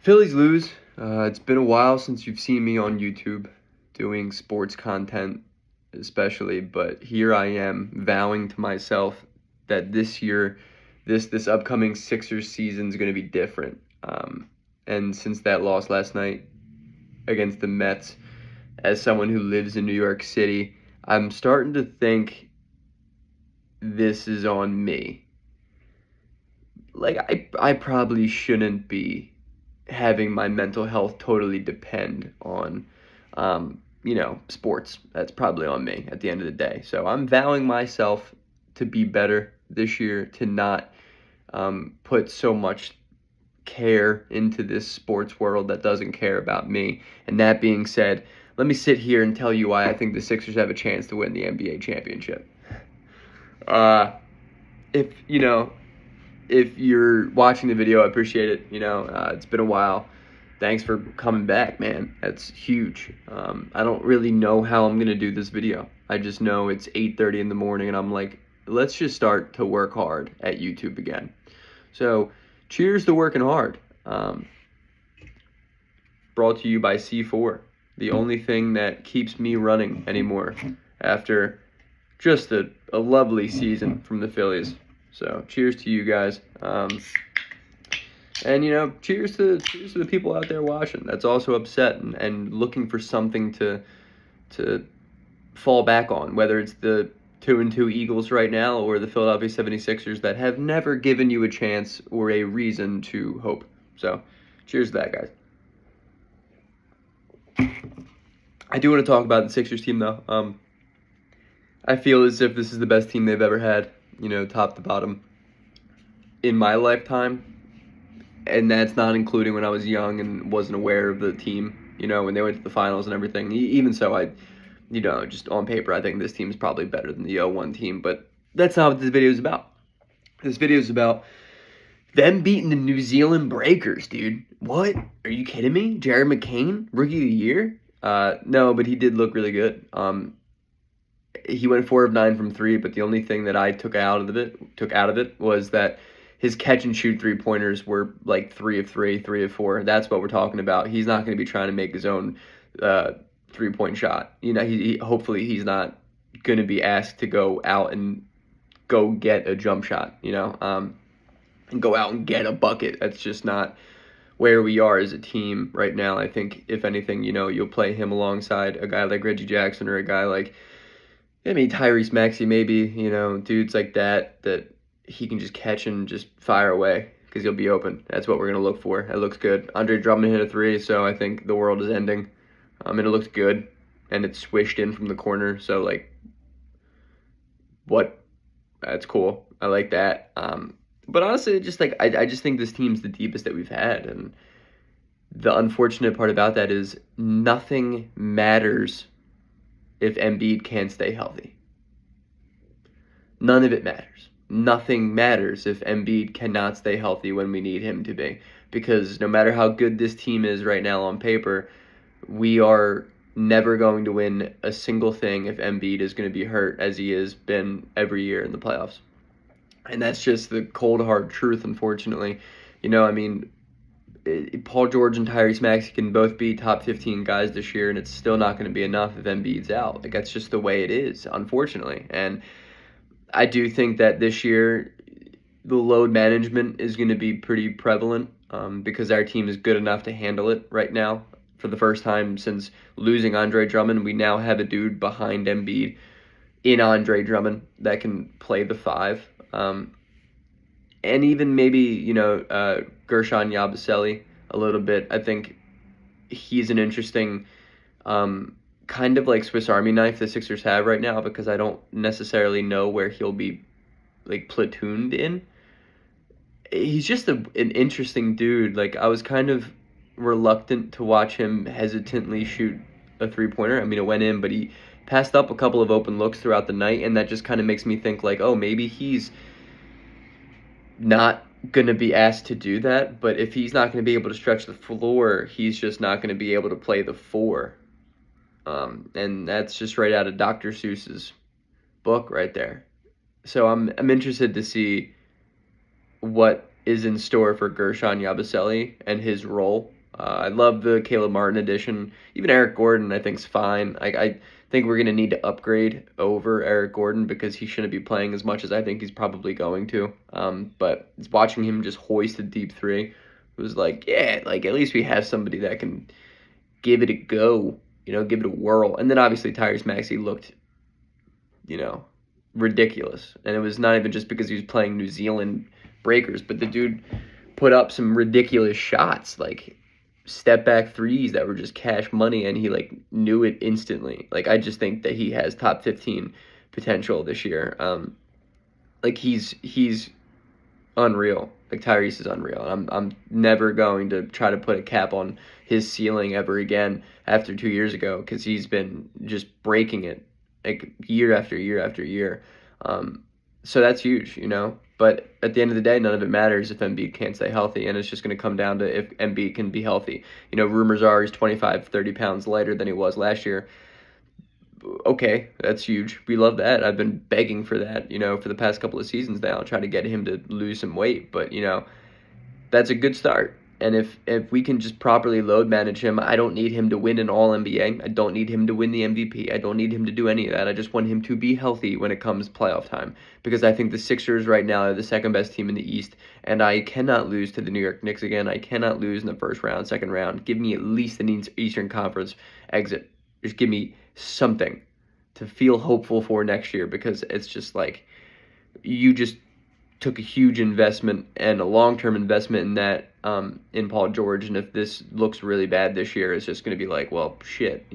Phillies lose. It's been a while since you've seen me on YouTube doing sports content, especially, but here I am vowing to myself that this year, this upcoming Sixers season is going to be different. And since that loss last night against the Mets, as someone who lives in New York City, I'm starting to think this is on me. Like I probably shouldn't be having my mental health totally depend on, sports. That's probably on me at the end of the day. So I'm vowing myself to be better this year, to not put so much care into this sports world that doesn't care about me. And that being said, let me sit here and tell you why I think the Sixers have a chance to win the NBA championship. If if you're watching the video, I appreciate it. It's been a while. Thanks for coming back, man. That's huge. I don't really know how I'm going to do this video. I just know it's 8:30 in the morning, and I'm like, let's just start to work hard at YouTube again. So, cheers to working hard. Brought to you by C4, the only thing that keeps me running anymore after just a lovely season from the Phillies. So cheers to you guys. And cheers to the people out there watching that's also upset and looking for something to fall back on, whether it's the 2-2 Eagles right now or the Philadelphia 76ers that have never given you a chance or a reason to hope. So cheers to that, guys. I do want to talk about the Sixers team, though. I feel as if this is the best team they've ever had, top to bottom, in my lifetime. And that's not including when I was young and wasn't aware of the team, when they went to the finals and everything. Even so, just on paper, I think this team is probably better than the 0-1 team. But that's not what this video is about. This video is about them beating the New Zealand Breakers, dude. What? Are you kidding me? Jared McCain, Rookie of the Year? No, but he did look really good. He went 4 of 9 from 3, but the only thing that I took out of it was that his catch and shoot 3-pointers were like 3 of 3, 3 of 4. That's what we're talking about. He's not going to be trying to make his own 3-point shot. Hopefully he's not going to be asked to go out and go get a jump shot, and go out and get a bucket. That's just not where we are as a team right now. I think, if anything, you'll play him alongside a guy like Reggie Jackson or a guy like, Tyrese Maxey, maybe, dudes like that he can just catch and just fire away because he'll be open. That's what we're going to look for. It looks good. Andre Drummond hit a 3, so I think the world is ending. And it looks good, and it's swished in from the corner, so, what? That's cool. I like that. But honestly, I just think this team's the deepest that we've had, and the unfortunate part about that is nothing matters if Embiid can't stay healthy. None of it matters. Nothing matters if Embiid cannot stay healthy when we need him to be. Because no matter how good this team is right now on paper, we are never going to win a single thing if Embiid is going to be hurt, as he has been every year in the playoffs. And that's just the cold, hard truth, unfortunately. Paul George and Tyrese Maxey can both be top 15 guys this year, and it's still not going to be enough if Embiid's out. That's just the way it is, unfortunately. And I do think that this year the load management is going to be pretty prevalent because our team is good enough to handle it right now. For the first time since losing Andre Drummond, we now have a dude behind Embiid in Andre Drummond that can play the 5. And even maybe, Gershon Yabusele a little bit. I think he's an interesting kind of like Swiss Army knife the Sixers have right now, because I don't necessarily know where he'll be platooned in. He's just an interesting dude. I was kind of reluctant to watch him hesitantly shoot a 3-pointer. It went in, but he passed up a couple of open looks throughout the night, and that just kind of makes me think maybe he's not going to be asked to do that. But if he's not going to be able to stretch the floor, he's just not going to be able to play the 4. And that's just right out of Dr. Seuss's book right there. So I'm interested to see what is in store for Gershon Yabusele and his role I love the Caleb Martin addition. Even Eric Gordon, I think, is fine. I think we're going to need to upgrade over Eric Gordon because he shouldn't be playing as much as I think he's probably going to. But watching him just hoist a deep three was like, yeah, like at least we have somebody that can give it a go, give it a whirl. And then obviously Tyrese Maxey looked, ridiculous. And it was not even just because he was playing New Zealand breakers, but the dude put up some ridiculous shots, like step back threes that were just cash money, and he like knew it instantly. Like I just think that he has top 15 potential this year. Like he's unreal. Like Tyrese is unreal. I'm never going to try to put a cap on his ceiling ever again after 2 years ago because he's been just breaking it like year after year after year. So that's huge, But at the end of the day, none of it matters if Embiid can't stay healthy, and it's just going to come down to if Embiid can be healthy. Rumors are he's 25, 30 pounds lighter than he was last year. Okay, that's huge. We love that. I've been begging for that, for the past couple of seasons now, trying to get him to lose some weight. But, that's a good start. And if we can just properly load manage him, I don't need him to win an All-NBA. I don't need him to win the MVP. I don't need him to do any of that. I just want him to be healthy when it comes playoff time. Because I think the Sixers right now are the second best team in the East. And I cannot lose to the New York Knicks again. I cannot lose in the first round, second round. Give me at least an Eastern Conference exit. Just give me something to feel hopeful for next year. Because it's just like, you just took a huge investment and a long-term investment in that, in Paul George, and if this looks really bad this year, it's just going to be like, well, shit,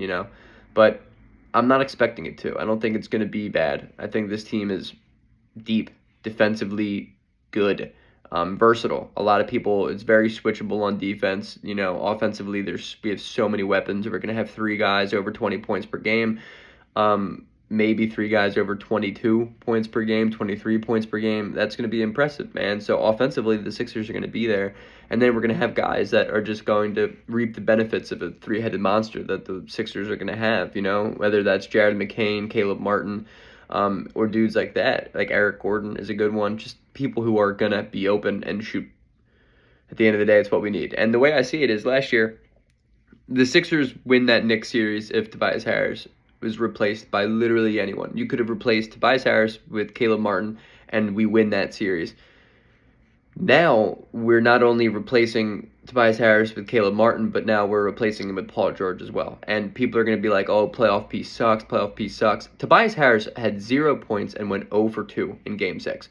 But I'm not expecting it to. I don't think it's going to be bad. I think this team is deep, defensively good, versatile. A lot of people, it's very switchable on defense. Offensively, we have so many weapons. We're going to have 3 guys over 20 points per game. Maybe 3 guys over 22 points per game, 23 points per game. That's going to be impressive, man. So offensively, the Sixers are going to be there. And then we're going to have guys that are just going to reap the benefits of a 3-headed monster that the Sixers are going to have, whether that's Jared McCain, Caleb Martin, or dudes like that. Like Eric Gordon is a good one. Just people who are going to be open and shoot. At the end of the day, it's what we need. And the way I see it is last year, the Sixers win that Knicks series if Tobias Harris was replaced by literally anyone. You could have replaced Tobias Harris with Caleb Martin, and we win that series. Now, we're not only replacing Tobias Harris with Caleb Martin, but now we're replacing him with Paul George as well. And people are going to be like, oh, playoff P sucks, playoff P sucks. Tobias Harris had 0 points and went 0 for 2 in Game 6.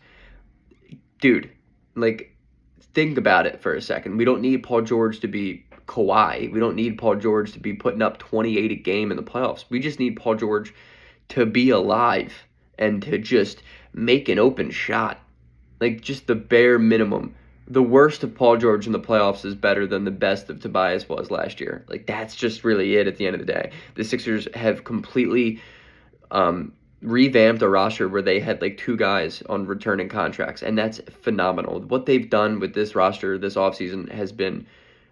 Dude, like, think about it for a second. We don't need Paul George to be Kawhi. We don't need Paul George to be putting up 28 a game in the playoffs. We just need Paul George to be alive and to just make an open shot. Like, just the bare minimum. The worst of Paul George in the playoffs is better than the best of Tobias was last year. Like, that's just really it at the end of the day. The Sixers have completely revamped a roster where they had like 2 guys on returning contracts, and that's phenomenal. What they've done with this roster this offseason has been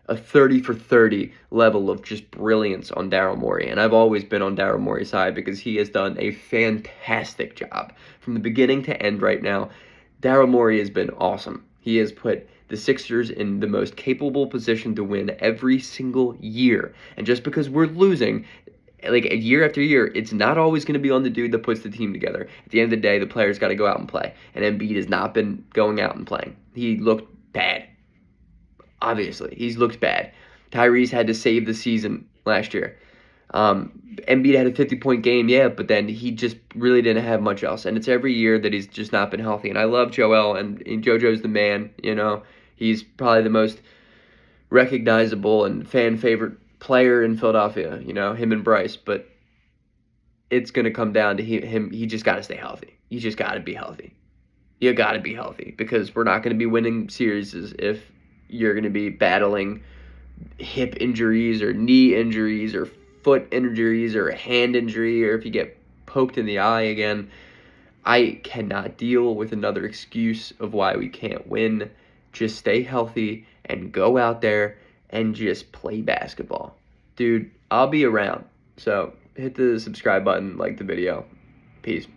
a 30 for 30 level of just brilliance on Daryl Morey. And I've always been on Daryl Morey's side because he has done a fantastic job from the beginning to end right now. Daryl Morey has been awesome. He has put the Sixers in the most capable position to win every single year. And just because we're losing, like year after year, it's not always going to be on the dude that puts the team together. At the end of the day, the players got to go out and play. And Embiid has not been going out and playing. He looked bad. Obviously, he's looked bad. Tyrese had to save the season last year. Embiid had a 50-point game, yeah, but then he just really didn't have much else. And it's every year that he's just not been healthy. And I love Joel, and JoJo's the man, He's probably the most recognizable and fan-favorite player in Philadelphia, him and Bryce. But it's going to come down to him. He just got to stay healthy. You just got to be healthy. You got to be healthy because we're not going to be winning series if you're going to be battling hip injuries or knee injuries or foot injuries or a hand injury, or if you get poked in the eye again. I cannot deal with another excuse of why we can't win. Just stay healthy and go out there and just play basketball. Dude, I'll be around. So hit the subscribe button, like the video. Peace.